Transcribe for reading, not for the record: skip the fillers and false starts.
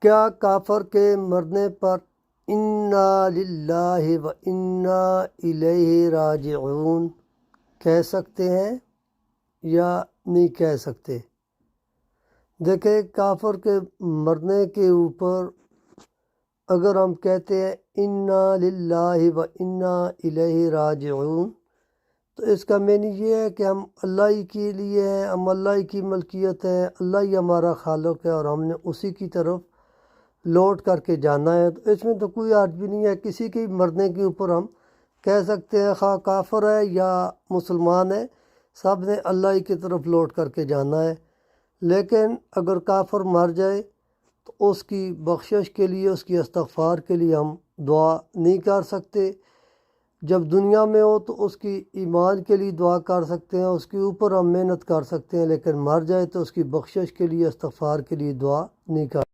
کیا کافر کے مرنے پر انا للہ و انا الیہ راجعون کہہ سکتے ہیں یا نہیں کہہ سکتے؟ دیکھیں، کافر کے مرنے کے اوپر اگر ہم کہتے ہیں انا للہ و انا الیہ راجعون تو اس کا معنی یہ ہے کہ ہم اللہ ہی کے لیے ہیں، ہم اللہ ہی کی ملکیت ہیں، اللہ ہی ہمارا خالق ہے اور ہم نے اسی کی طرف لوٹ کر کے جانا ہے۔ تو اس میں تو کوئی حرج بھی نہیں ہے، کسی کے مرنے کے اوپر ہم کہہ سکتے ہیں، خواہ کافر ہے یا مسلمان ہے، سب نے اللہ ہی کی طرف لوٹ کر کے جانا ہے۔ لیکن اگر کافر مر جائے تو اس کی بخشش کے لیے، اس کی استغفار کے لیے ہم دعا نہیں کر سکتے۔ جب دنیا میں ہو تو اس کی ایمان کے لیے دعا کر سکتے ہیں، اس کے اوپر ہم محنت کر سکتے ہیں، لیکن مر جائے تو اس کی بخشش کے لیے، استغفار کے لیے دعا نہیں کر